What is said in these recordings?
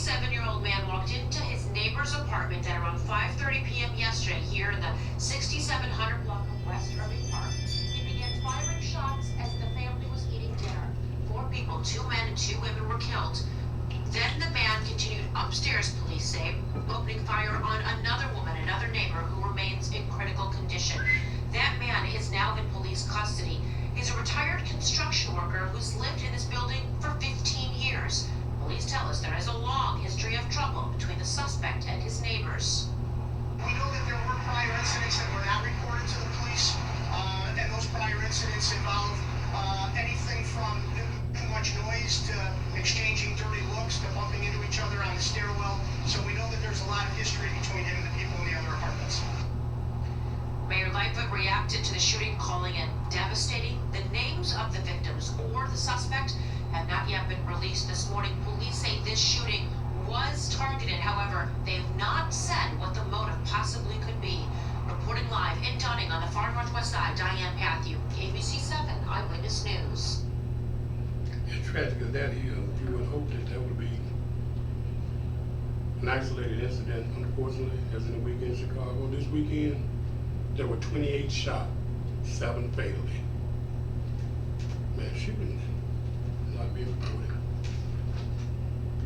67-year-old man walked into his neighbor's apartment at around 5:30 p.m. yesterday here in the 6700 block of West Irving Park. He began firing shots as the family was eating dinner. 4 people, 2 men and 2 women were killed. Then the man continued upstairs, police say, opening fire on another woman, another neighbor who remains in critical condition. That man is now in police custody. He's a retired construction worker who's lived in this building for 15 years. Police tell us there is a long history of trouble between the suspect and his neighbors. We know that there were prior incidents that were not reported to the police, and those prior incidents involved anything from too much noise to exchanging dirty looks to bumping into each other on the stairwell. So we know that there's a lot of history between him and the people in the other apartments. Mayor Lightfoot reacted to the shooting, calling it devastating. The names of the victims or the suspect have not yet been released this morning. Police say this shooting was targeted. However, they have not said what the motive possibly could be. Reporting live in Dunning on the far northwest side, Diane Patthew, ABC 7 Eyewitness News. As tragic as that is, you would hope that that would be an isolated incident. Unfortunately, as in the weekend in Chicago, this weekend, there were 28 shot, 7 fatally. Man, shooting not being reported.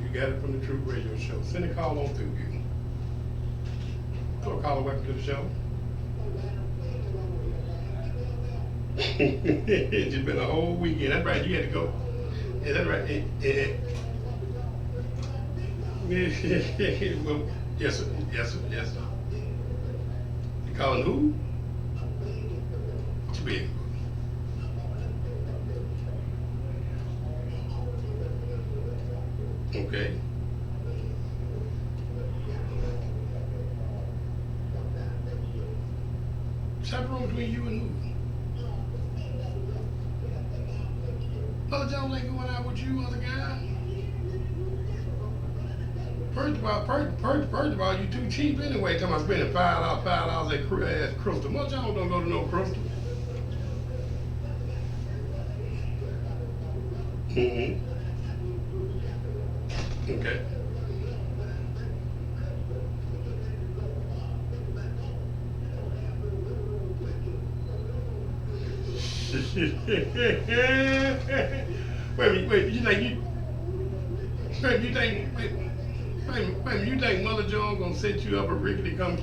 You got it from the Truth Radio Show. Send a call on through you. Hello, caller, welcome to the show. It's just been a whole weekend. That's right, you had to go. Is that right? Well, yes, sir. Yes, sir. Yes, sir. You calling who? Too big. Okay. What's wrong between you and who? Other Jones ain't going out with you, other guy. First of all, you too cheap anyway. Talking about spending $5 at Crystal. Most Jones don't go to no Crystal. Mm-hmm. Okay. You think Mother Jones gonna set you up a Ricky to come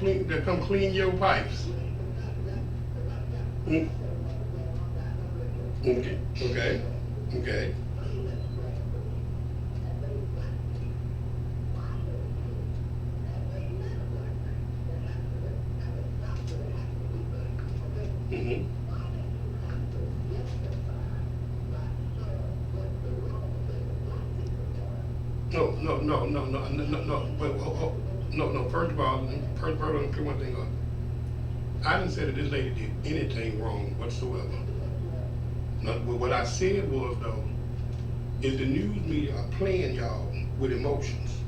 clean your pipes? Mm. Okay. Mm-hmm. No. First of all, let me clear one thing up. I didn't say that this lady did anything wrong whatsoever. Now, what I said was, though, is the news media are playing y'all with emotions.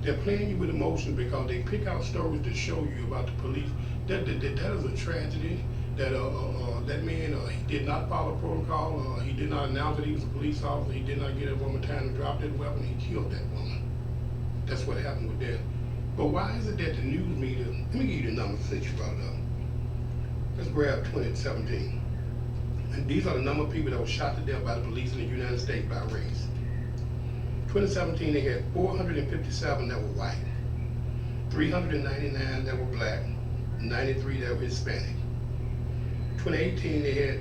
They're playing you with emotions because they pick out stories to show you about the police. That is a tragedy. That man, he did not follow protocol. He did not announce that he was a police officer. He did not get that woman time to drop that weapon. He killed that woman. That's what happened with that. But why is it that the news media, let me give you the numbers since you brought it up. Let's grab 2017. And these are the number of people that were shot to death by the police in the United States by race. 2017, they had 457 that were white, 399 that were black, 93 that were Hispanic. 2018, they had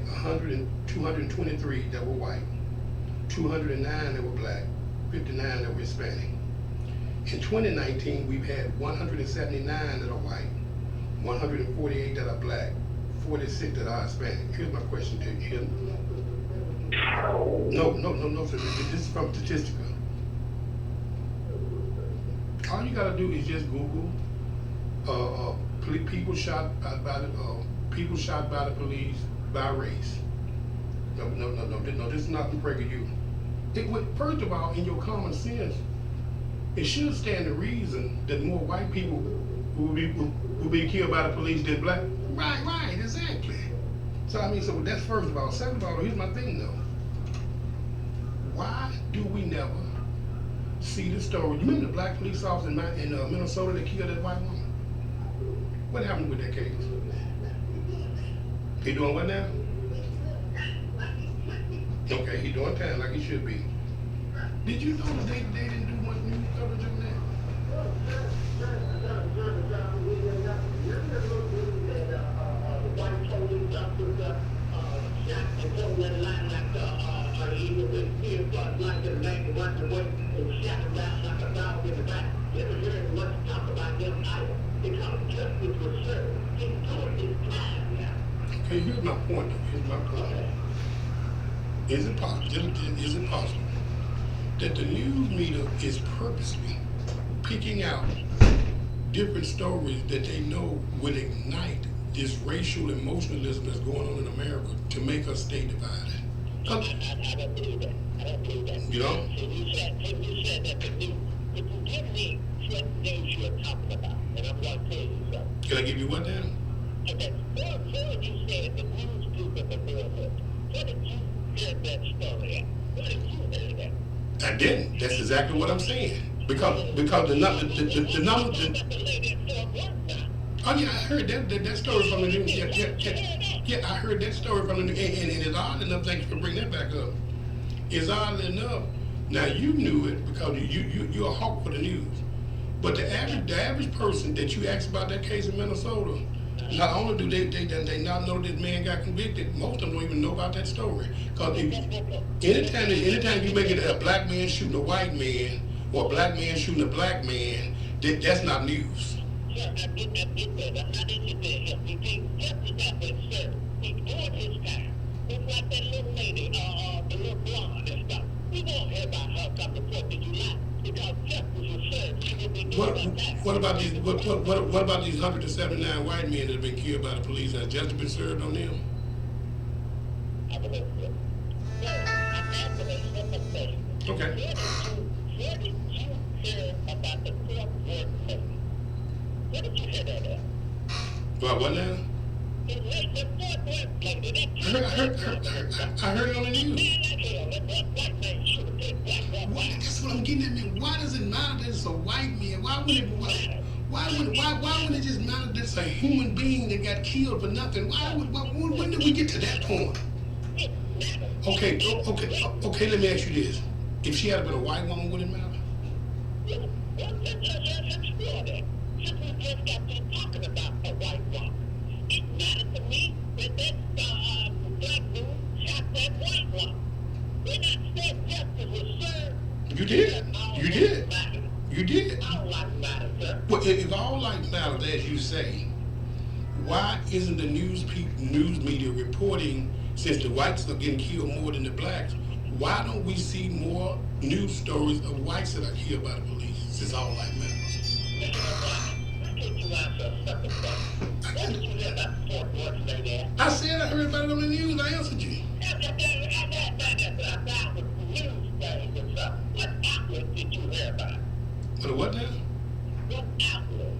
223 that were white, 209 that were black, 59 that were Hispanic. In 2019, we've had 179 that are white, 148 that are black, 46 that are Hispanic. Here's my question to you. No, sir. This is from Statistica. All you gotta do is just Google people shot by the police by race. No, this is not to break you. First of all, in your common sense, it should stand to reason that more white people will be killed by the police than black. Right, exactly. So so that's first of all. Second of all, here's my thing though. Why do we never see the story. You remember the black police officer in Minnesota that killed that white woman? What happened with that case? He doing what now? Okay, he doing time like he should be. Did you know that they didn't do much news coverage on that? Okay, here's my point. Here's my point. Is it possible that the news media is purposely picking out different stories that they know will ignite this racial emotionalism that's going on in America to make us stay divided? I don't believe that. I don't believe that. You know? So you said that the news, if you give me what news you're talking about, and I'm going to tell you something. Can I give you what now? Okay, before you said the news people are doing this, where did you hear that story at? Where did you hear that? I didn't. That's exactly what I'm saying. Because the number. Oh yeah, I heard that story from the news. Yeah, I heard that story from the news. And it's odd enough. Thanks for bringing that back up. It's odd enough. Now you knew it because you're a hawk for the news. But the average person that you asked about that case in Minnesota, not only do they not know this man got convicted, most of them don't even know about that story. Because anytime you make it a black man shooting a white man or a black man shooting a black man, that's not news. Yeah, I get that. I'm not interested in him. You think justice has been served. He's doing his time. It's like that little lady, the little blonde and stuff. We won't hear about her come the 4th of July because justice was served. She will be doing her time. What about these 179 white men that have been killed by the police? Has justice been served on them? I believe so. So, I'm asking a simple question. Okay. Where did you hear about the Truth With Dre? Where did you hear that at? Well, what now? The Truth With Dre. I heard it on the news. That's what I'm getting at, man. Why does it matter that it's a white man? Why would it just matter that it's a human being that got killed for nothing? When did we get to that point? Okay, let me ask you this. If she had been a white woman, would it matter? Just got been talking about a white woman. It mattered to me that black dude shot that white woman. We're not saying justice was served. You did. You did. All life matters, sir. Well, if all life matters, as you say, why isn't the news media reporting, since the whites are getting killed more than the blacks, why don't we see more news stories of whites that are killed by the police, since all life matters? I said I heard about it on the news. I answered you. What outlet did you hear about it? What now? What outlet?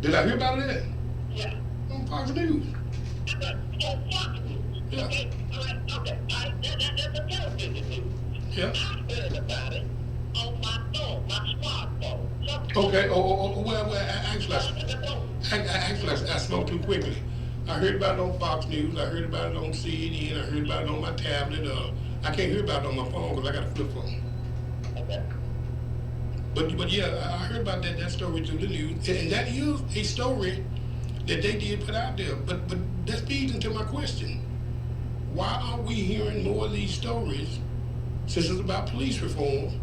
Did I hear about it? Yeah. On Fox News. On Fox News. Yeah. Okay. All right. That's a television news. Yeah. I heard about it on my phone, my smartphone. Okay. Well, actually, I spoke too quickly. I heard about it on Fox News. I heard about it on CNN. I heard about it on my tablet. I can't hear about it on my phone because I got a flip phone. Okay. But yeah, I heard about that story through the news, and that is a story that they did put out there. But that feeds into my question: why aren't we hearing more of these stories, since it's about police reform,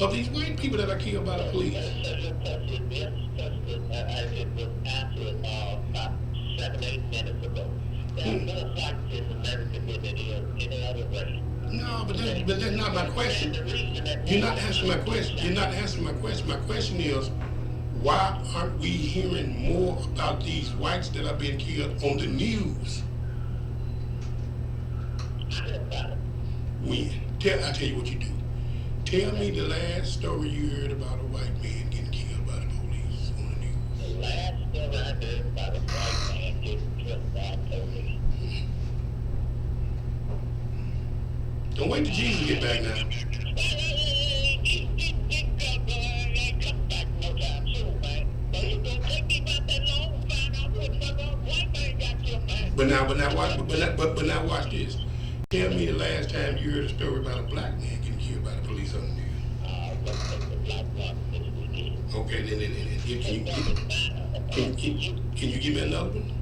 of these white people that are killed by the police? It was answered about 7-8 minutes ago. There are more whites in America than there is any other race. No, but that's not my question. You're not answering my question. You're not answering my question. My question is, why aren't we hearing more about these whites that are being killed on the news? I heard about it. When? I'll tell you what you do. Tell me the last story you heard about a white man getting killed by the police on the news. The last story I heard about a white man getting killed by police. Don't wait till Jesus get back now. but now watch this. Tell me the last time you heard a story about a black man getting killed by the police on the news. Okay, then can you give me another one?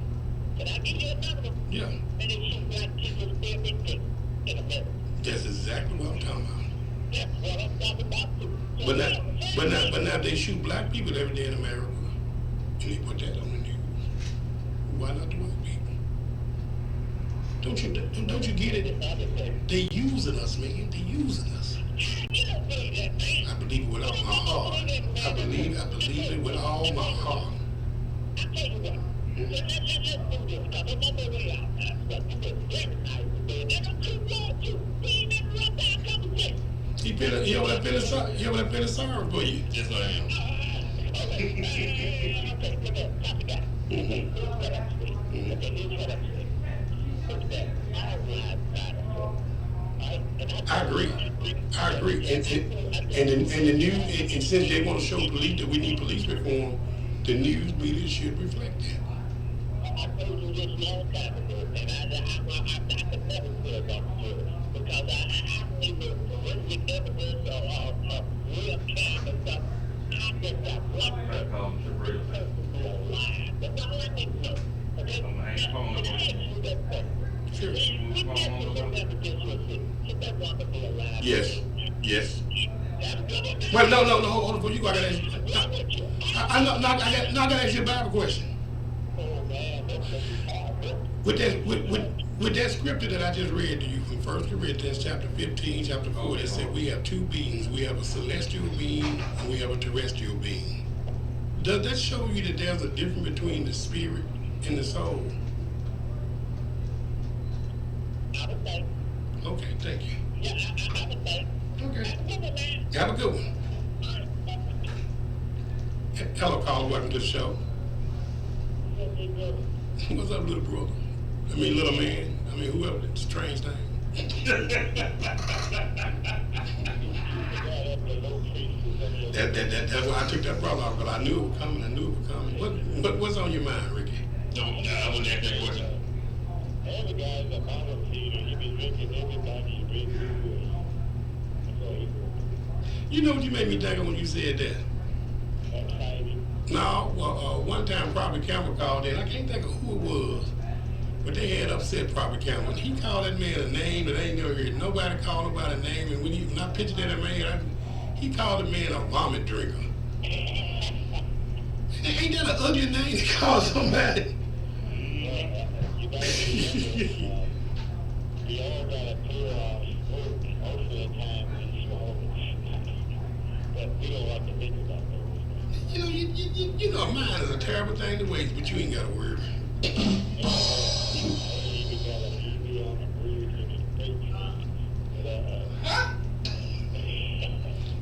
Can I give you another one? Yeah. And they shoot black people every day in America. That's exactly what I'm talking about. That's what I'm talking about too. But now they shoot black people every day in America, and they put that on the news. Why not the white people? Don't you get it? They using us, man. They using us. You don't believe that, man. I believe it with all my heart. I believe it with all my heart. I tell you what. Let's do this, because I'm on my way out. But you been very nice today. And I'm too long, too. We ain't interrupt our conversation. You ever been sorry for you? Yes, I am. Okay, good enough. Copy that. Here's what I'm saying. Okay, here's what I'm saying. Is that all lives matter. Right? And I agree. And the news, and since they want to show police that we need police reform, the news media should reflect that. I told you this long time ago, and I could never put it on the jury because I see the forensic evidence of real crime and stuff. I think that one person is alive. That's all I need to know. Okay? Now, can I ask you that question? Sure. What evidence was it? Should that woman be alive? Yes. That's good. Well, no, hold on, before you go, I gotta ask you. I gotta ask you a Bible question. Oh, man, that's hard. With that scripture that I just read to you from 1 Corinthians chapter 15, chapter 4, that said we have two beings. We have a celestial being and we have a terrestrial being. Does that show you that there's a difference between the spirit and the soul? I would say. Okay, thank you. Yeah, I would say. Okay. Have a good one. Hello, caller. Welcome to the show. What's up, little brother? I mean, little man. I mean, whoever. It's a strange thing. That's why I took that brother off, because I knew it was coming. What's on your mind, Ricky? No, I wouldn't ask that question. Every guy's a bottle of Peter. He be drinking everybody he brings through. That's all he does. You know what you made me think of when you said that? No, one time Prophet Campbell called in. I can't think of who it was, but they had upset Prophet Campbell. He called that man a name that I ain't never heard nobody call him by a name. And when I pictured that man, he called the man a vomit drinker. Ain't that an ugly name to call somebody? We all got a clear our smoke most of the time we smoke. But we don't like to think about those. You know, mine is a terrible thing to waste, but you ain't got to worry.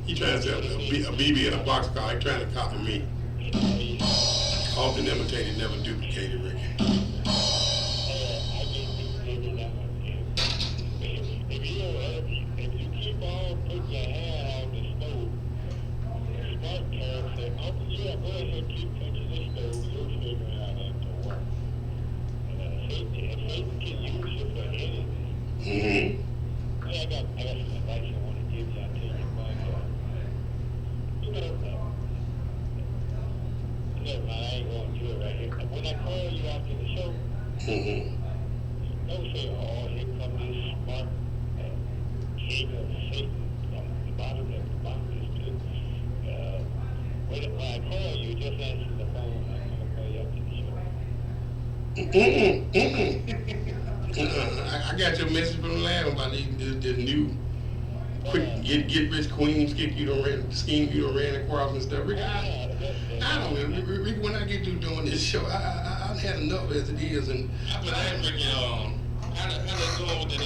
He trying to sell a BB in a boxcar. He trying to copy me. Often imitated, never duplicated, Ricky. If you keep on putting your hand on the stove, the smart parents say, oh, yeah, go ahead, keep touching the stove, you'll figure out how to work. And Satan can use you for anything. Mm-hmm. Hey, I got some advice I want to give you. I'll tell you about never mind, I ain't going to do it right here. When I call you after the show, don't say, oh, here comes this smart king of Satan from the bottom of the mountain. When I call you, just answer the phone. I'm going to call you after the show. I got your message from the lab about the new quick get rich queen scheme you done ran across and stuff. Rick, I don't know. Rick, when I get through doing this show, I've had enough as it is, and I've been asking Ricky, how they doing with it,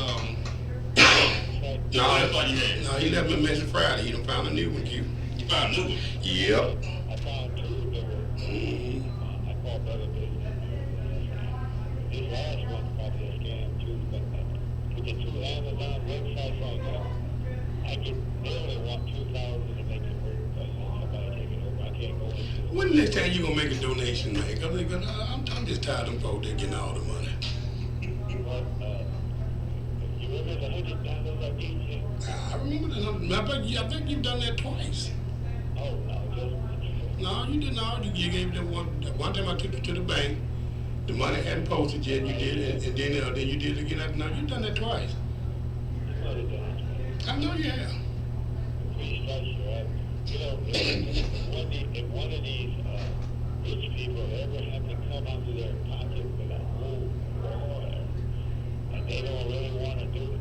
no, he left me a message Friday. He done found a new one, Q. You found a new one? Yep. I found two that were, I called the other day. This last one probably a scam too, but to get two Amazon websites right now, they only want 2,000 to make it work, but somebody take it over. I can't go into it. When the next time you gonna make a donation, man? Cause I'm just tired of them folks that getting all the money. $100 I gave you. I remember that. I think you've done that twice. Oh, no, just. No, you didn't. No, you gave them one time I took you to the bank. The money hadn't posted yet. You did it, and then you did it again. No, you've done that twice. I know you have. You know, if one of these rich people ever have to come out of their pocket with a whole war, and they don't really want to do it,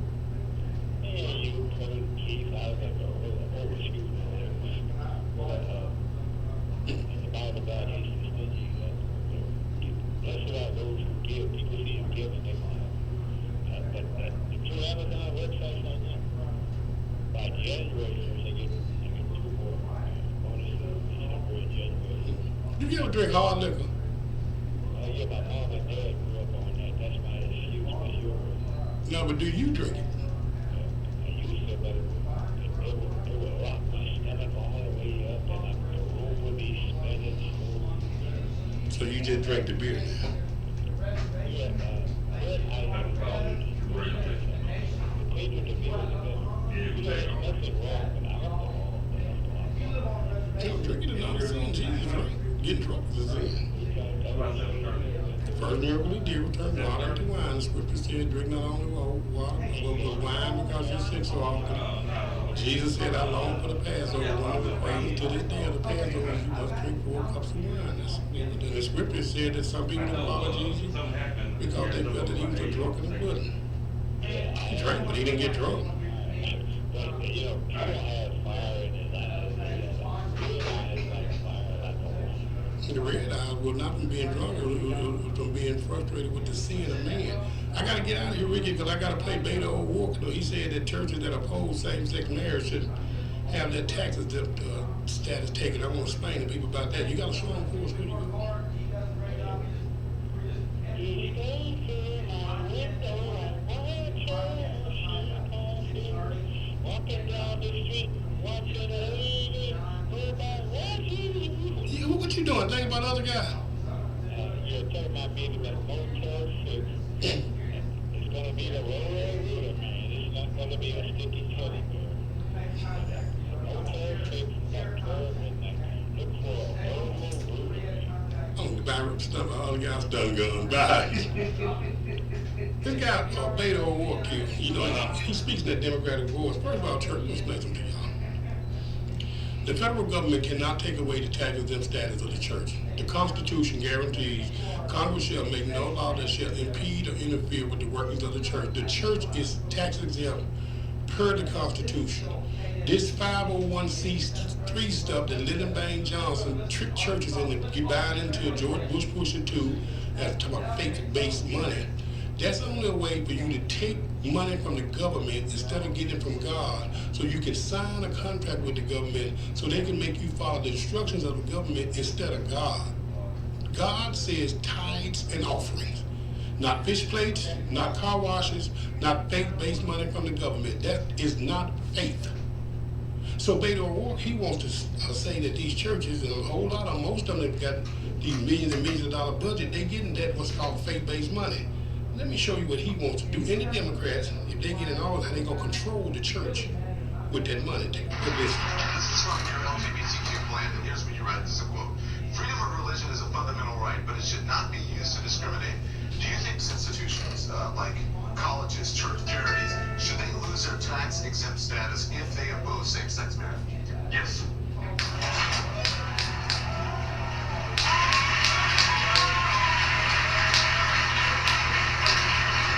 and you put keys out of the excuse me, the Bible God is stingy. Blessed are those who give. People see you give and they want. But the two Amazon websites right now, by January 1st, they get 2 more bonuses December and January. Do you ever drink hard liquor? Yeah, my mom and dad grew up on that. That's my excuse for sure. No, but do you drink it? I used to, but it would rock my stomach all the way up, and the room would be spinning. So you just drink the beer now? Yeah, but I have found the taste of the beer is better. You know, there's nothing wrong with alcohol. You know, drinking is not a sin. Jesus, right? Getting drunk is a sin. The first miracle he did was turn water into wine. The scripture said, drink not only water, but wine because you're sick so often. Jesus said, I long for the Passover. One of the prayers to this day of the Passover is you must drink 4 cups of wine. And the scripture said that some people didn't follow Jesus because they felt that he was a drunken and wouldn't. He drank, but he didn't get drunk. But, you know, people have fire in his eyes. Red eyes like fire, like a wine. The red eyes was not from being drunk, it was from being frustrated with the sin of man. I got to get out of here, Ricky, because I got to play Beto O'Rourke. He said that churches that oppose same-sex marriage should have their taxes status taken. I want to explain to people about that. You got a song for us? Where you go? He stays in my window and walking down the street, watching a lady go by watching. Yeah, what you doing? Think about the other guy. You're talking about being at Motel 6. It's going to be the roller rooter, man. It's not going to be a sticky teddy bear. Motel 6 at 12 midnight. Look for a roller rooter, man. Oh, the back stuff, the other guy's done gone. Bye. This guy, Beto O'Rourke, you know, he speaks in that Democratic voice. First of all, church, let's explain something to y'all. The federal government cannot take away the tax-exempt status of the church. The Constitution guarantees Congress shall make no law that shall impede or interfere with the workings of the church. The church is tax-exempt per the Constitution. This 501c3 stuff that Lyndon Baines Johnson tricked churches into buying into George Bush Pusher 2 as talking about faith-based money. That's only a way for you to take money from the government instead of getting it from God, so you can sign a contract with the government so they can make you follow the instructions of the government instead of God. God says tithes and offerings, not fish plates, not car washes, not faith-based money from the government. That is not faith. So Beto O'Rourke, he wants to say that these churches, and a whole lot of, most of them have got these millions and millions of dollar budget, they getting that what's called faith-based money. Let me show you what he wants to do. Any Democrats, if they get in all that, they're going to control the church with that money. Take a good listen. This is from your LGBTQ plan, and here's what you write. This is a quote. Freedom of religion is a fundamental right, but it should not be used to discriminate. Do you think institutions like colleges, church, charities, should they lose their tax-exempt status if they oppose same-sex marriage? Yes.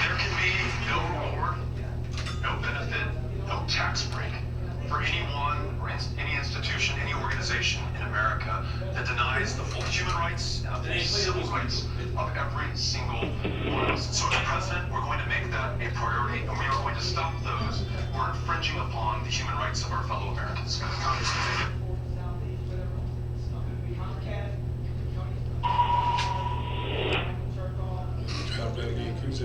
There can be no reward, no benefit, no tax break for anyone or any institution, any organization in America that denies the full human rights and the full civil rights of every single one of us. So as president, we're going to make that a priority, and we are going to stop those who are infringing upon the human rights of our fellow Americans.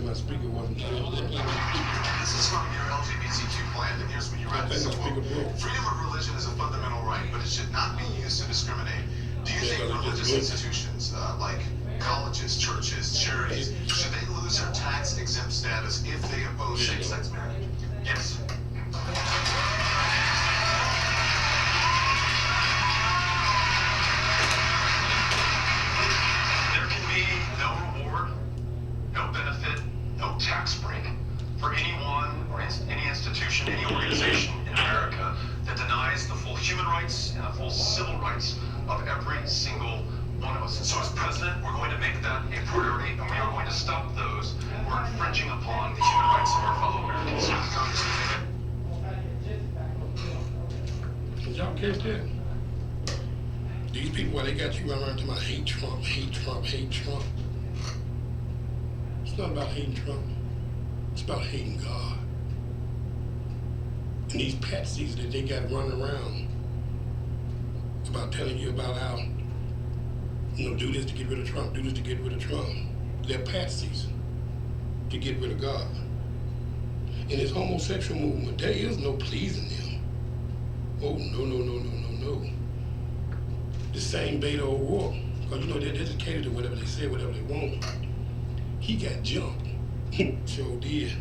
My speaker wasn't This is from your LGBTQ plan, and here's what you write. This is a quote. Freedom of religion is a fundamental right, but it should not be used to discriminate. Do you think religious institutions like colleges, churches, charities, should they lose their tax-exempt status if they oppose same-sex marriage? Yes. There can be no reward, no benefit, no tax break for anyone or any institution, any organization in America that denies the full human rights and the full civil rights of every single one of us. And so as president, we're going to make that a priority, and we are going to stop those who are infringing upon the human rights of our fellow Americans. Did y'all catch that? These people, why they got you running around talking about hate Trump, hate Trump, hate Trump. It's not about hating Trump. It's about hating God. And these patsies that they got running around about telling you about how, do this to get rid of Trump, do this to get rid of Trump. They're patsies to get rid of God. In this homosexual movement, there is no pleasing them. Oh, no. The same Beto O'Rourke, because they're educated to whatever they say, whatever they want. He got jumped, sure did,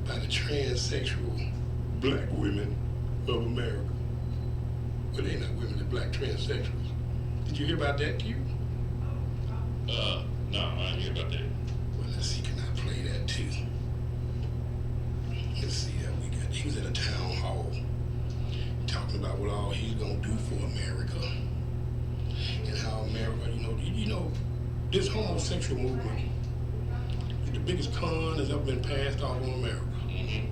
by the transsexual black women of America. Well, they're not women, they're black transsexuals. Did you hear about that, Q? No, I didn't hear about that. Well, let's see, can I play that too? Let's see how we got. He was at a town hall talking about what all he's gonna do for America. And how America, this homosexual movement is the biggest con that's ever been passed off on America. Mm-hmm.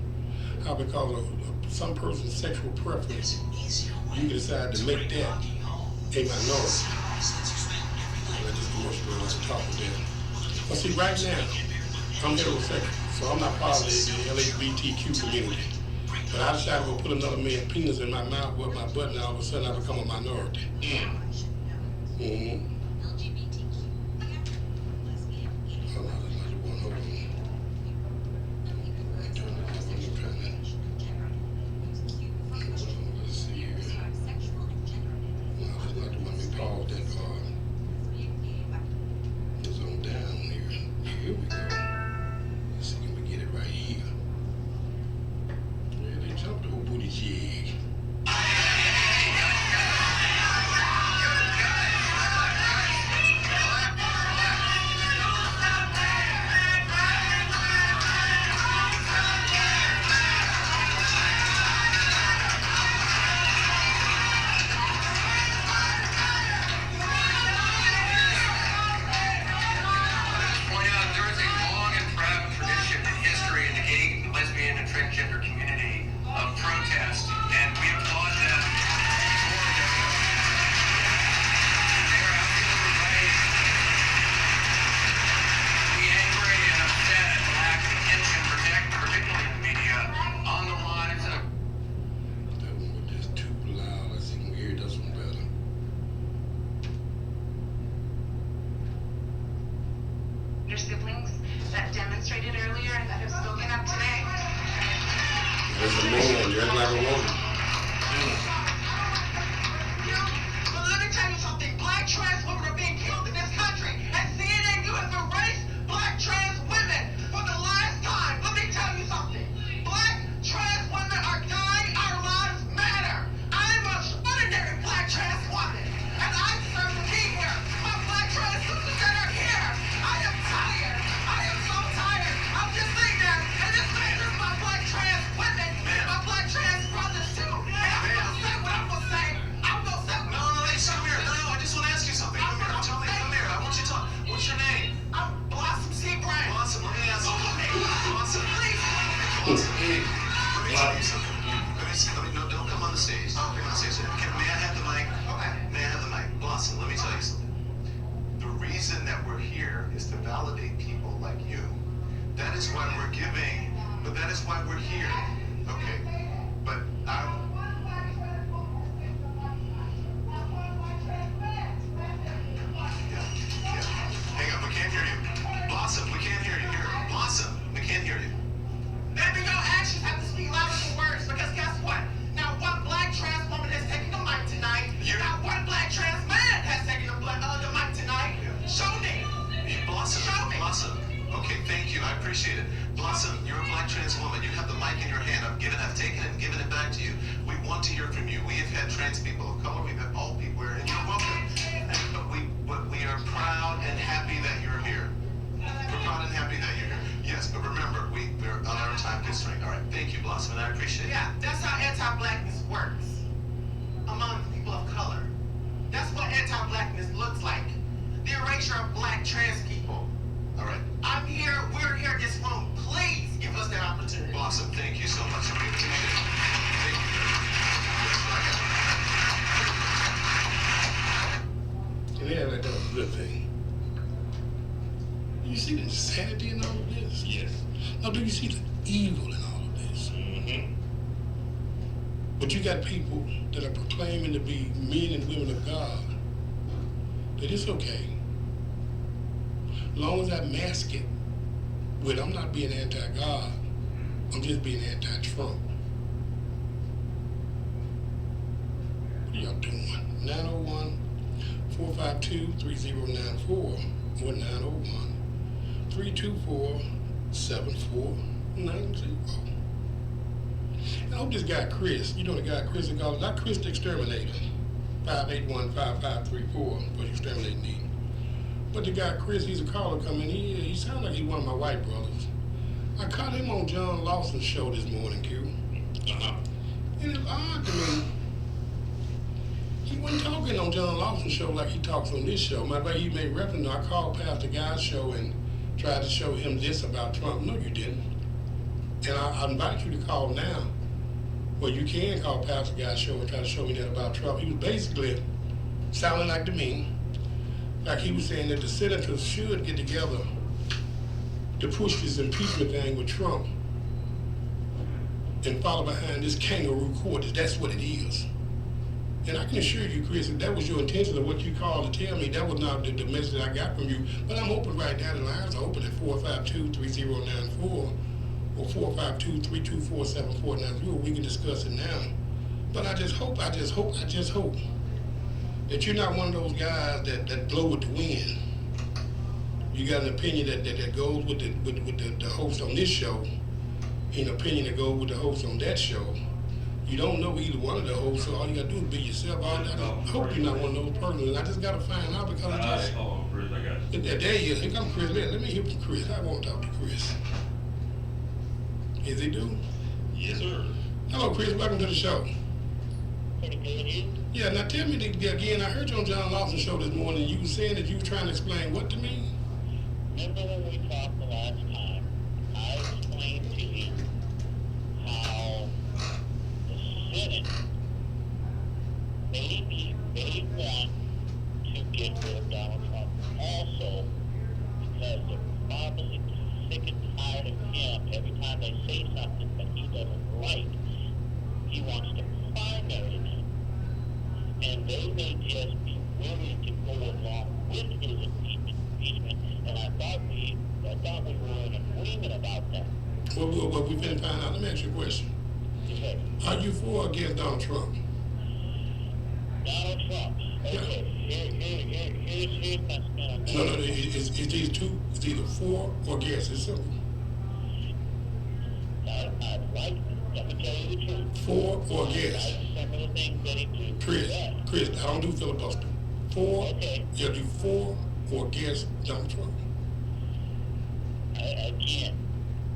How because of some person's sexual preference, you decide to make that a minority. Let this commercial go on top of that. But see, right now, I'm heterosexual, so I'm not part of the LGBTQ community. But I decided to put another man's penis in my mouth with my butt, and all of a sudden I become a minority. Mm-hmm. Hold on, hold on. Let's see here. No, that's not the one we paused that part. It's on down here. Here we go. Let's see, can we get it right here? Yeah, they jumped the old booty jig. Transgender community of protest, and we applaud them for they are absolutely right to be angry and upset at the lack of attention, particularly in the media, on the lives of. That one was just too loud. Let's see, can we hear this one better? Your siblings that demonstrated earlier and that have spoken up today. There's a man dressed like a woman. But let me tell you something. Black trans women are being killed in this country. And CNN, you have erased black trans women for the last time. Let me tell you something. Black trans women are dying. Our lives matter. I'm an ordinary black trans woman. And I deserve to be here. My black trans sisters that are here. I am tired. I am so tired. I'm just sitting there. And this man is my black trans women. My black trans brothers too. And I'm gonna say what I'm gonna say. I'm gonna say what I'm gonna say. Come here. No, I just want to ask you something. Come here. Tell me. Come here. I want you to talk. What's your name? I'm Blossom C. Brown. Blossom. Let me ask you. Blossom. Please. Blossom. Hey, let me tell you something. No, don't come on the stage. Don't come on the stage. May I have the mic? Okay. May I have the mic? Blossom, let me tell you something. The reason that we're here is to validate people like you. That is why we're giving, but that is why we're here. Okay. But yeah. Hang on, we can't hear you. Blossom, we can't hear you. Here. Blossom, we can't hear you. Maybe your actions have to speak louder than words, because guess what? Not one black trans woman has taken the mic tonight. Not one black trans man has taken the mic tonight. Show me. Blossom, Show me. Blossom. Okay, thank you. I appreciate it. Blossom, you're a black trans woman. You have the mic mic in your hand. I've taken it and given it back to you. We want to hear from you. We have had trans people of color. We've had all people here, and you're welcome. But we are proud and happy that you're here. We're proud and happy that you're here. Yes, but remember, we're on our time constraint. All right, thank you, Blossom, and I appreciate it. Yeah, that's how anti-blackness works among people of color. That's what anti-blackness looks like. The erasure of black trans people. All right. I'm here, we're here in this room. Please give us that opportunity. Blossom, thank you so much. We appreciate it. Thank you. That's what I got. And yeah, that was a good thing. You see the insanity in all of this? Yes. Now, do you see the evil in all of this? Mm-hmm. But you got people that are proclaiming to be men and women of God, that it's okay. As long as I mask it with I'm not being anti-God, I'm just being anti-Trump. What are y'all doing? 901-452-3094 or 901-324-7490. I hope this guy Chris, you know the guy Chris, not Chris the Exterminator, 581-5534 for the exterminating need. But the guy Chris, he's a caller coming. He sounds like he's one of my white brothers. I caught him on John Lawson's show this morning, Q. Uh-huh. And it's odd to me. He wasn't talking on John Lawson's show like he talks on this show. Matter of fact, he made reference to, I called Pastor Guy's show and tried to show him this about Trump. No, you didn't. And I invite you to call now. Well, you can call Pastor Guy's show and try to show me that about Trump. He was basically sounding like to me, like he was saying that the senators should get together to push this impeachment thing with Trump and follow behind this kangaroo court. That's what it is. And I can assure you, Chris, if that was your intention of what you called to tell me, that was not the message I got from you. But I'm open right now. The lines are open at 452-3094 or 452-324-7490. We can discuss it now. But I just hope that you're not one of those guys that blow with the wind. You got an opinion that goes with the host on this show, an opinion that goes with the host on that show. You don't know either one of the hosts, so all you gotta do is be yourself. I hope you're not one of those persons, and I just gotta find out because it's just. Oh, Chris, I got you. There he is. Here comes Chris. Let me hear from Chris. I want to talk to Chris. Is he do? Yes, sir. Hello, Chris. Welcome to the show. Pretty good, you? Yeah, now tell me again, I heard you on John Lawson's show this morning. You were saying that you were trying to explain what to me? Remember when we talked the last time, I explained to you how the Senate maybe they want to get rid of Donald Trump also because they're probably sick and tired of him. Every time they say something that he doesn't like, he wants to primary them. And they may just be willing to go along with his impeachment. And I thought we were in agreement about that. Well, we've been find out. Let me ask you a question. Okay. Are you for or against Donald Trump? Donald Trump. Okay. Here's my spin on that. No, it's these two. It's either for or against. It's simple. I'd like, let me tell you the truth. For or against? I like some of the things that he do. Chris, I don't do filibuster. For, Okay. you do for or against Donald Trump? Again,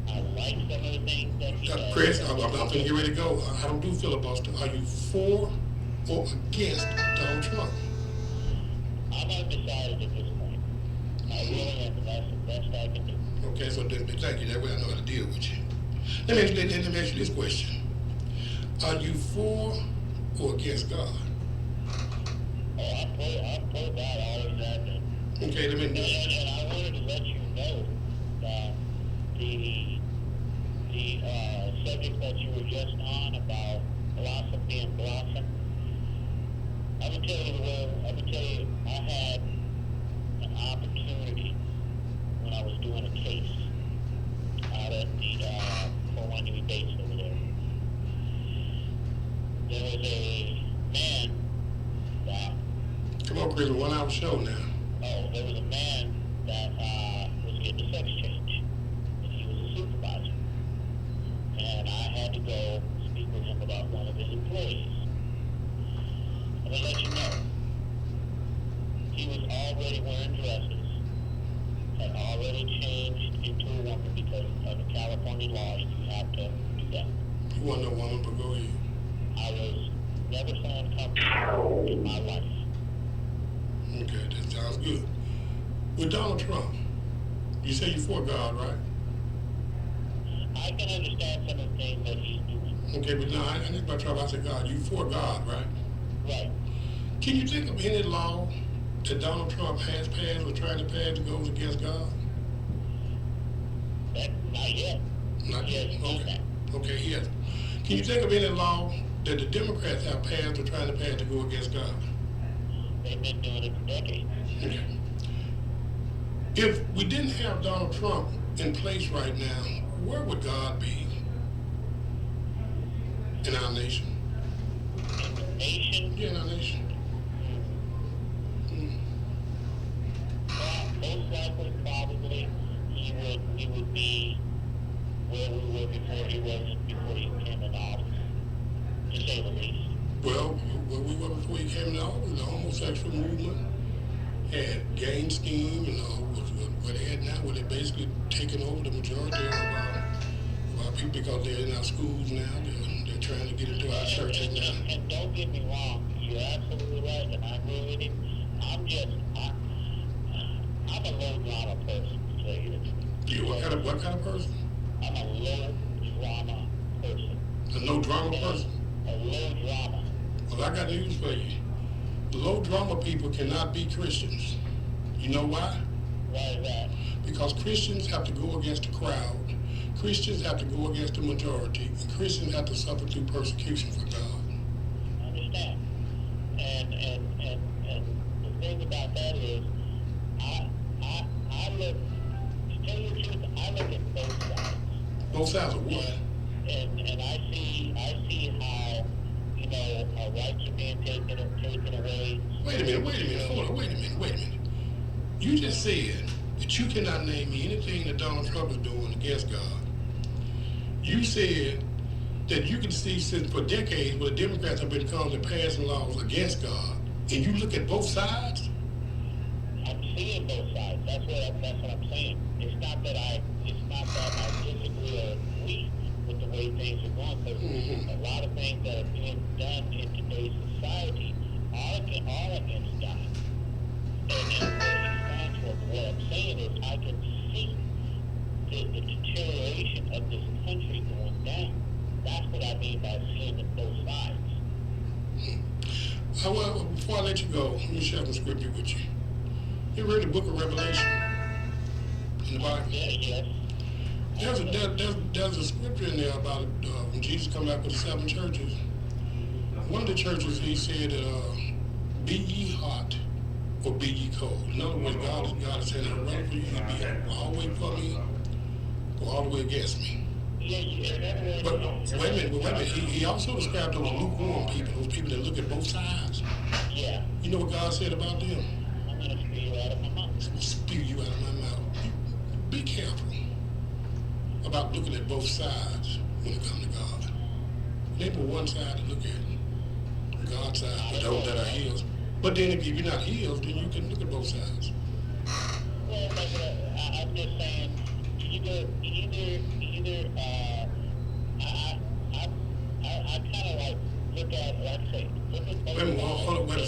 I like some of the things that he does. Chris, I'm finna get ready to go. I don't do filibuster. Are you for or against Donald Trump? I'm undecided at this point. I really am, and that's the best I can do. Okay, so then, thank you. That way I know how to deal with you. Let me ask you this question. Are you for or against God? Oh, I'm for that, always have been. Okay, let me. And I wanted to let you know that the subject that you were just on about philosophy and blossom, I would tell you, I had an opportunity when I was doing a case out at the 412 base over there. There was a man that... Come on, Chris, a 1 hour show now. Oh, there was a man that was getting a sex change, and he was a supervisor. And I go speak with him about one of his employees. I'm gonna let you know, he was already wearing dresses, had already changed into a woman because of the California law, you have to do that. You want no woman, but go ahead. I was never so uncomfortable in my life. Okay, that sounds good. With Donald Trump, you say you for God, right? I can understand some of the things that he's doing. Okay, but no, I think by Trump, I said God. You for God, right? Right. Can you think of any law that Donald Trump has passed or tried to pass that goes against God? Not yet. Not yet. Yes, Okay. Okay, yes. Can you think of any law that the Democrats have passed or trying to pass to go against God? They've been doing it for decades. Okay. If we didn't have Donald Trump in place right now, where would God be in our nation? In the nation, Yeah, in our nation. most likely, probably, we would be where we were before he came in office, to say the least. Well, where we were before he came in office, the homosexual movement had gang scheme, what they had now, where they're basically taking over the majority of our people because they're in our schools now. They're trying to get into our churches now. And don't get me wrong, you're absolutely right, and I agree with you. I'm a low drama person, to tell you the truth. You what kind of person? I'm a low drama person. A no drama person? A low drama. Well, I got news for you. Low drama people cannot be Christians. You know why? Why is that? Because Christians have to go against the crowd. Christians have to go against the majority. And Christians have to suffer through persecution for God. I understand. And the thing about that is, I look, to tell you the truth, I look at both sides. Both sides of what? And I see how, our rights are being taken away. Wait a minute, hold on, wait a minute. You just said that you cannot name me anything that Donald Trump is doing against God. You said that you can see since for decades where the Democrats have been calling and passing laws against God, and you look at both sides? I'm seeing both sides. That's what I'm saying. It's not that I disagree or agree with the way things are going, because a lot of things that are being done in today's society are against God. And where he stands for. What I'm saying is, I can see the deterioration of this country going down. That's what I mean by seeing it both sides. Well, before I let you go, let me share some scripture with you. You read the book of Revelation in the Bible? Yes. There's a scripture in there about when Jesus come back with the 7 churches. One of the churches, he said, be ye hot or be ye cold. In other words, God is saying, I'm ready for you to be all the way for me or all the way against me. But wait a minute. He also described those lukewarm people, those people that look at both sides. Yeah. You know what God said about them? I'm going to spew you out of my mouth. I'm going to spew you out of my mouth. Be careful about looking at both sides when it comes to God. There ain't but one side to look at. God's side for those that are healed. But then if you're not healed, then you can look at both sides. Well, I'm just saying, either I kind of like look at, like I say, Wait a minute, hold on, wait,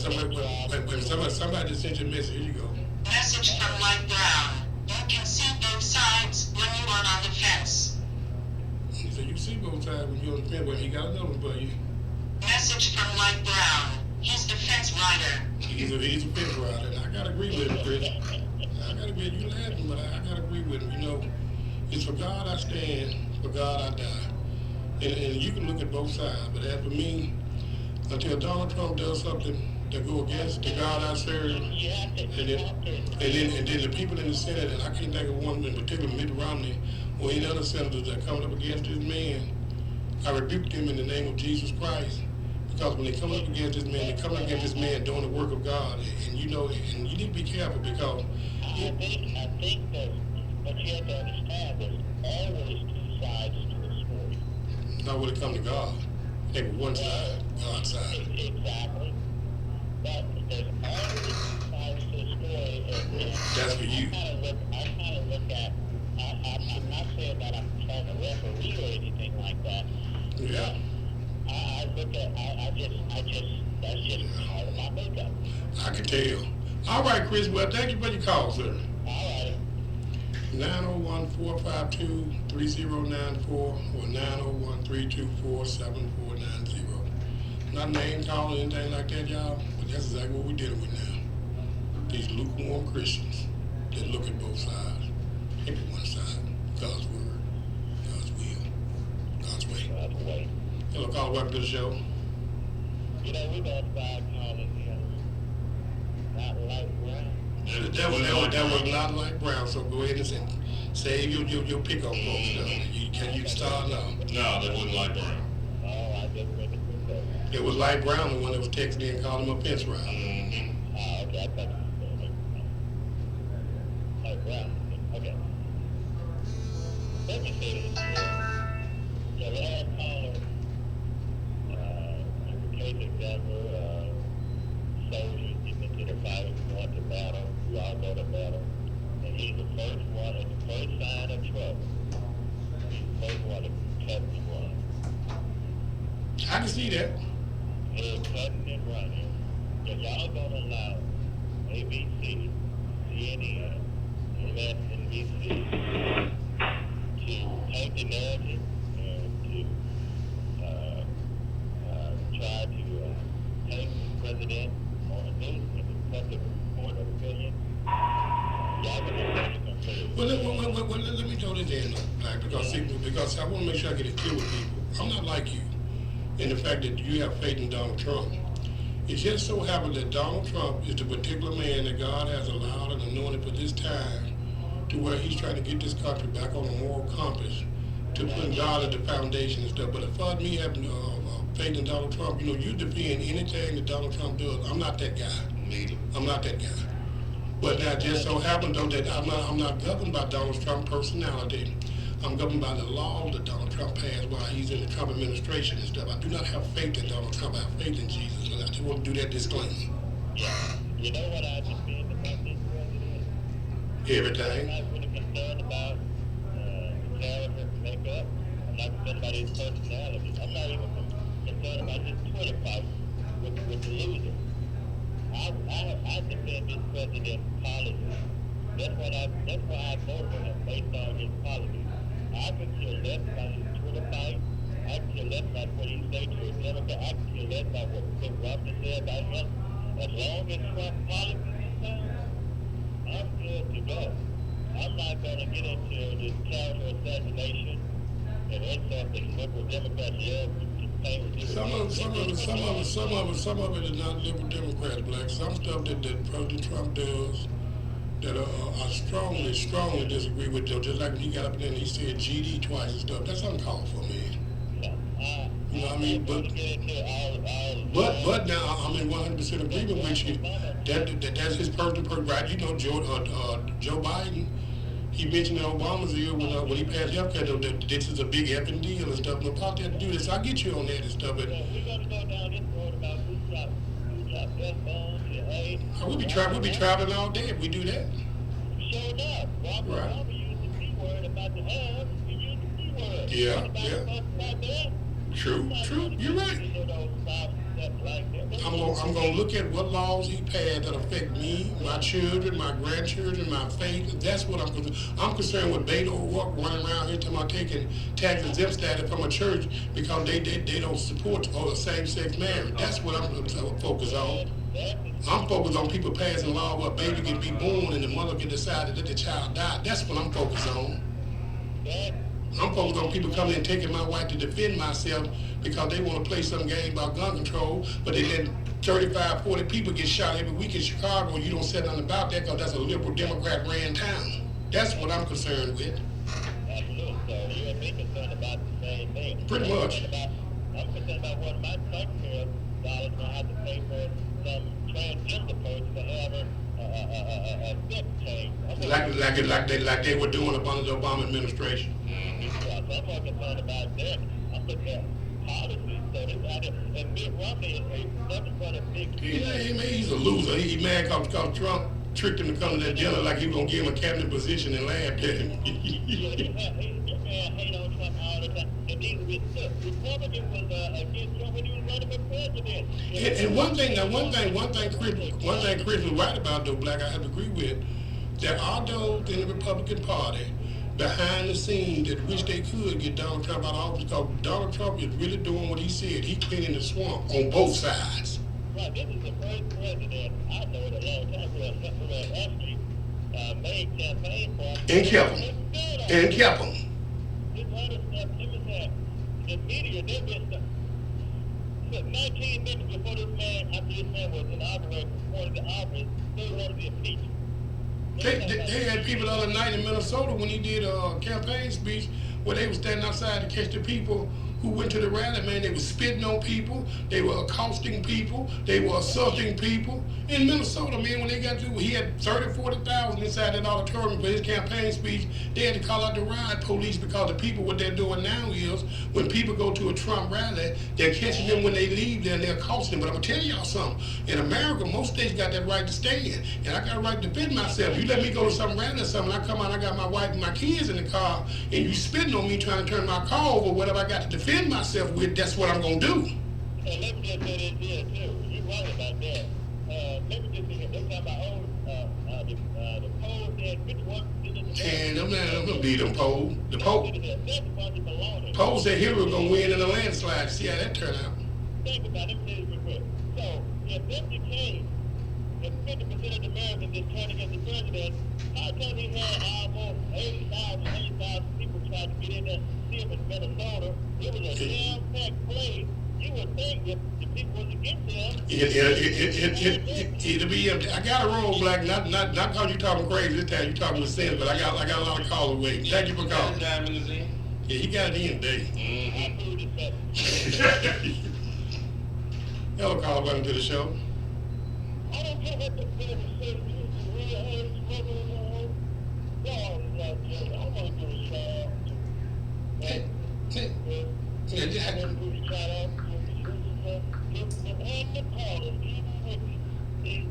somebody just sent you a message. Here you go. Message from Mike Brown. You can see both sides when you are on the fence. He said you see both sides when you're on the fence. Well, he got another one for you. Message from Mike Brown. He's the fence rider. He's a fence rider, and I gotta agree with him, Chris. I gotta agree. You laughing, but I gotta agree with him. It's for God I stand, for God I die. And you can look at both sides, but as for me, until Donald Trump does something that go against the God I serve, and then the people in the Senate, and I can't think of one in particular, Mitt Romney, or any other senators that are coming up against this man, I rebuke them in the name of Jesus Christ. Because when they come up against this man, they're coming against this man doing the work of God. And you need to be careful because... I think that what you have to understand, there's always two sides to the story. not when it comes to God. They were one side, God's side. Exactly. But there's always two sides to the story, and That's for you. I kind of look at. I'm not saying that I'm trying to referee or anything like that. Yeah. I look at. That's just part of my makeup. I can tell. All right, Chris. Well, thank you for your call, sir. All right. 901-452-3094 or 901-324-7490. Not name calling or anything like that, y'all, but that's exactly what we're dealing with now. These lukewarm Christians that look at both sides. Ain't but one side. God's word, God's will, God's way. God's way. Hello, caller. Welcome to the show. You know, we got five calling him not light brown. That was not like Brown, so go ahead and save your pickup folks. You can start now. No, that wasn't like Brown. Oh, I just read it. It was like Brown, the one that was texting me and calling him a fence rider. Mm-hmm. Okay, I thought you said like brown. Okay. Let me say this. So we had a caller, case example, soldiers getting into the fight, going to battle. We all go to battle. And he's the first one at the first sign of trouble. He's the first one to cut and run. I can see that. They're cutting and running. If y'all gonna allow ABC, CNN, MSNBC to take the narrative and to try to take the president on a news and the public point of opinion, y'all gonna be confused. Well, let me throw this in, Black, because I want to make sure I get it clear with people. I'm not like you in the fact that you have faith in Donald Trump. It just so happens that Donald Trump is the particular man that God has allowed and anointed for this time to where he's trying to get this country back on a moral compass to put God at the foundation and stuff. But as far as me having faith in Donald Trump, you defend anything that Donald Trump does. I'm not that guy. I'm not that guy. But now it just so happens though that I'm not governed by Donald Trump's personality. I'm governed by the laws that Donald Trump passed while he's in the Trump administration and stuff. I do not have faith in Donald Trump. I have faith in Jesus. And I just want to do that disclaimer. Yeah. You know what I defend about this president? Everything. I'm not really concerned about the character makeup. I'm not concerned about his personality. I'm not even concerned about his Twitter fight with the loser. I defend this president's policies. That's why I voted for him based on his policies. I could care less about his Twitter fight. I could care less about what he said to his Democrat. I could care less about what Chris Robinson said about him. As long as Trump policies is done, I'm good to go. I'm not going to get into this character assassination and insult the liberal Democrats love to play with this. Some of it is not liberal Democrats, Black. Some stuff that President Trump does that I strongly disagree with, though. Just like when he got up there and he said GD twice and stuff. That's uncalled for, man. You know what I mean? But now I'm in 100% agreement with you. That's his personal right. You know, Joe Biden. He mentioned that Obama's here when he passed healthcare, though, that this is a big effing deal and stuff. No about that to do this. I'll get you on that and stuff. But we're going to go down this road about who dropped F-bombs and AIDS. we'll be traveling all day if we do that. Sure enough. Obama used the C word about the haves. He used the C word. Yeah. About that. True. You're right. I'm gonna look at what laws he passed that affect me, my children, my grandchildren, my faith. That's what I'm concerned. I'm concerned with Beto O'Rourke running around here talking about taking tax exempt status from a church because they don't support same-sex marriage. That's what I'm focused on. I'm focused on people passing law where a baby can be born and the mother can decide to let the child die. That's what I'm focused on. I'm focused on people coming and taking my wife to defend myself because they want to play some game about gun control, but they let 35, 40 people get shot every week in Chicago and you don't say nothing about that because that's a liberal Democrat ran town. That's what I'm concerned with. Absolutely. So you and me concerned about the same thing. Pretty much. I'm concerned about what my taxpayer dollars going to have to pay for some transgender person to have a sex change. Like they were doing up under the Obama administration. Mm-hmm. people out. So I'm not concerned about that. I'm looking at policy. So this out there, and Mitt Romney is nothing but a big. He's a loser. He mad because Trump tricked him to come to that dinner like he was gonna give him a cabinet position and laughed at him. Yeah, he hate on Trump all the time. And these Republican was against Trump when he was running for president. And one thing Chris was right about though, Black, I have to agree with, that although in the Republican Party, behind the scenes that wish they could get Donald Trump out of office, because Donald Trump is really doing what he said. He's cleaning the swamp on both sides. Right, this is the first president I know in a long time who has actually made campaign for him. And kept him. This other stuff, him and that, the media, they've been 19 minutes before this man, after this man was inaugurated, before the office, they wanted to impeach him. They had people the other night in Minnesota when he did a campaign speech where they were standing outside to catch the people who went to the rally, man. They were spitting on people, they were accosting people, they were assaulting people. In Minnesota, man, when they got to, he had 30,000, 40,000 inside that auditorium for his campaign speech. They had to call out the riot police because the people, what they're doing now is, when people go to a Trump rally, they're catching them when they leave there and they're accosting them. But I'm gonna tell y'all something. In America, most states got that right to stay in. And I got a right to defend myself. You let me go to some rally or something, I come out, I got my wife and my kids in the car, and you spitting on me trying to turn my car over, whatever I got to defend myself with, that's what I'm gonna do. And let me just say this here too. You're right about that. Let me just say this about the polls that which one did it? And I'm gonna beat them polls. The polls said Hillary was gonna win in a landslide. See how that turned out. Think about it, please, real quick. So if that's the case, if 50% of the Americans is turning against the president, how come he had almost 80,000 people trying to get in there, see him in Minnesota? It was a jam-packed place. You would think if the people was against him. It'll be empty. I got a roll, Black. Not because you talking crazy this time. You talking with sense, but I got a lot of calls waiting. Thank you for calling. Yeah, he got it in today. Hello, caller. Welcome to the show. I don't care what the people say. I'm going to do a shout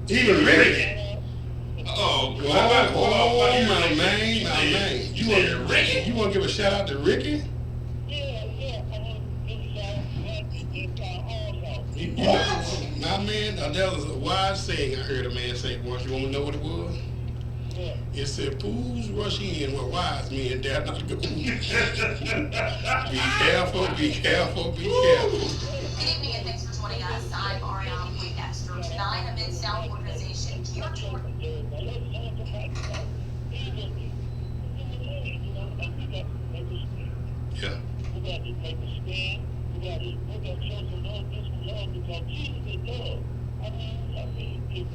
Even Ricky. Oh, my man. You want to give a shout out to Ricky? You know, my man, that was a wise saying I heard a man say once. You want to know what it was? It said, fools rush in where wise men dare not go. Be careful, be careful, be careful. Good evening and thanks for joining us. I'm Ariana Poindexter. Tonight, a Mid-South organization geared toward... Yeah. We got to make a stand. We got to look at social love, this was love, because Jesus is love. I mean, if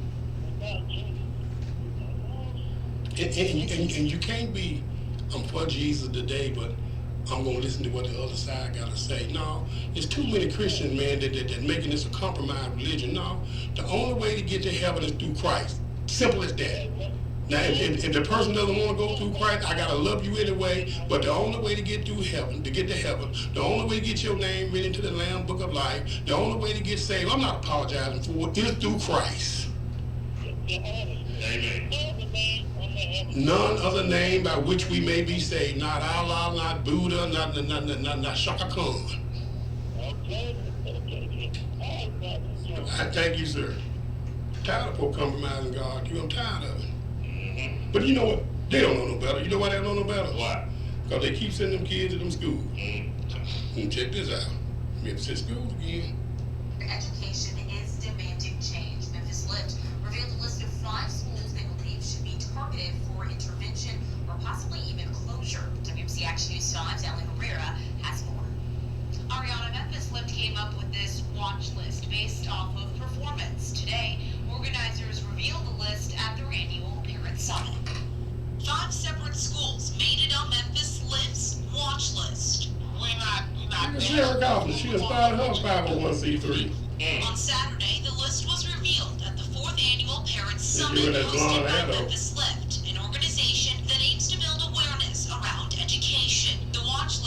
without Jesus, and you can't be, I'm for Jesus today, but I'm going to listen to what the other side got to say. No, there's too many Christians, man, that making this a compromised religion. No, the only way to get to heaven is through Christ. Simple as that. Now, if the person doesn't want to go through Christ, I got to love you anyway, but the only way to get through heaven, the only way to get your name written into the Lamb Book of Life, the only way to get saved, I'm not apologizing for it, is through Christ. Amen. None other name by which we may be saved. Not Allah, not Buddha, not Shaka Khan. I thank you, sir. I'm tired of folk compromising God. I'm tired of it. But you know what? They don't know no better. You know why they don't know no better? Why? Because they keep sending them kids to them schools. And check this out. Memphis schools again. Education is demanding change. Memphis Lift revealed a list of 5 schools they believe should be targeted for intervention or possibly even closure. WMC Action News 5's Ali Herrera has more. Ariana, Memphis Lift came up with this watch list based off of performance. Today, organizers revealed the list at their annual Parent Summit. 5 separate schools made it on Memphis Lift's watch list. Look at Sarah Kaufman. She has started her 501c3. On Saturday, the list was revealed at the 4th annual Parent Summit hosted by Memphis Lift, an organization that aims to build awareness around education. The watch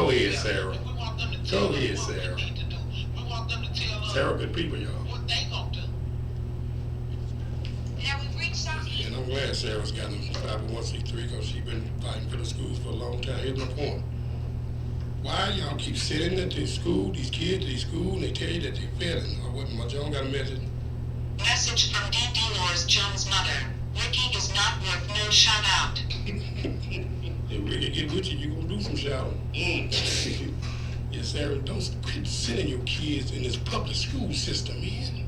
Go ahead, Sarah. We want them to Go tell ahead, us what Sarah. we need to do. We want them to tell us Sarah, good people, y'all. what they gonna do. Now we've reached out. And I'm glad Sarah's gotten 501c3 because she's been fighting for the schools for a long time. Here's my point. Why y'all keep sitting at the school, these kids at these school, and they tell you that they're failing? Or what, my John got a message? Message from D.D. Moore's Jones' mother. Ricky is not worth no shout out. If Ricky get with you, you gonna do some shouting. Yes, Sarah, don't quit sending your kids in this public school system, man.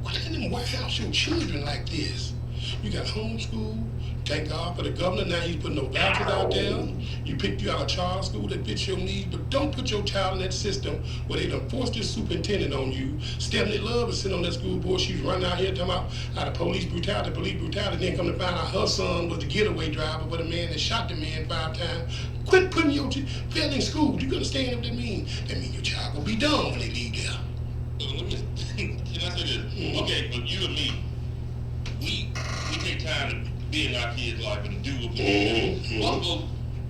Why let them warehouse your children like this? You got homeschool. Thank God for the governor. Now he's putting no vouchers out there. You picked you out a charter school that fits your needs, but don't put your child in that system where they done forced this superintendent on you. Stephanie Love is sitting on that school board. She's running out here talking about how the police brutality, then come to find out her son was the getaway driver for the man that shot the man 5 times. Quit putting your failing school. You understand what that means? That means your child will be done when they leave there. Let me, can I say this? Okay, but you and me, we take time to be in our kids' life and do what we do. Most folks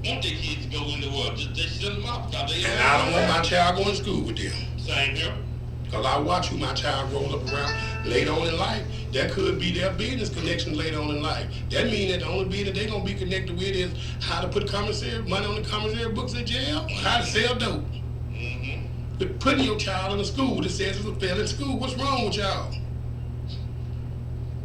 want their kids to go into what? Just shut them off. And I don't want my child going to school with them. Same here. Because I watch who my child grows up around later on in life. That could be their business connection later on in life. That means that the only business they're going to be connected with is how to put money on the commissary books at jail, or how to sell dope. But putting your child in a school that says it's a failing school, what's wrong with y'all?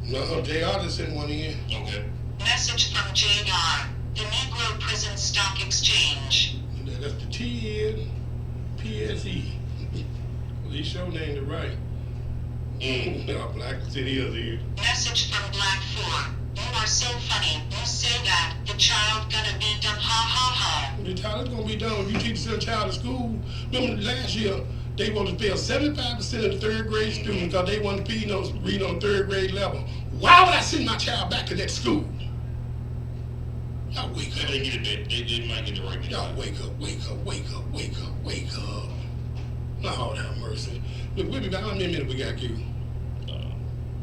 No, JR just sent one in. Okay. Message from JR. The Negro Prison Stock Exchange. That's the TNPSE. They show named it right. No, Black City is here. Message from Black 4. You are so funny. You say that. The child gonna be done. Ha ha ha. The child is gonna be done if you teach your child at school. Remember last year they wanted to fail 75% of the 3rd grade students because they wanted to read on 3rd grade level. Why would I send my child back to that school? Y'all wake up. They get it back. They might get it right. Y'all wake up. Lord have mercy. Look, we'll be back. How many minutes we got, Q?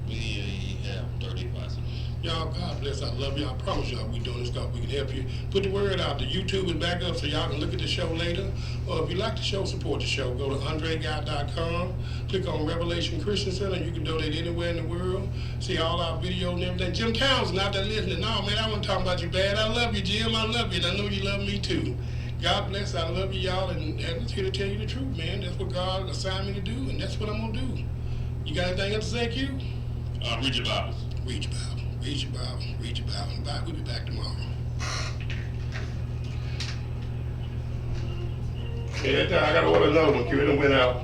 We have 35 seconds. Y'all, God bless. I love y'all. I promise y'all we doing this stuff. We can help you. Put the word out. The YouTube is back up so y'all can look at the show later. Or if you like the show, support the show. Go to AndreGuy.com. Click on Revelation Christian Center. You can donate anywhere in the world. See all our videos and everything. Jim Townsend out there listening. No, man, I wasn't talking about you bad. I love you, Jim. I love you. And I know you love me too. God bless. I love you, y'all. And I'm just here to tell you the truth, man. That's what God assigned me to do. And that's what I'm going to do. You got anything else to say, Q? Read your Bibles. Read your Bible. Read your Bible. Read your Bible. Bye. We'll be back tomorrow. Yeah, I got to order another one. Q, it went out.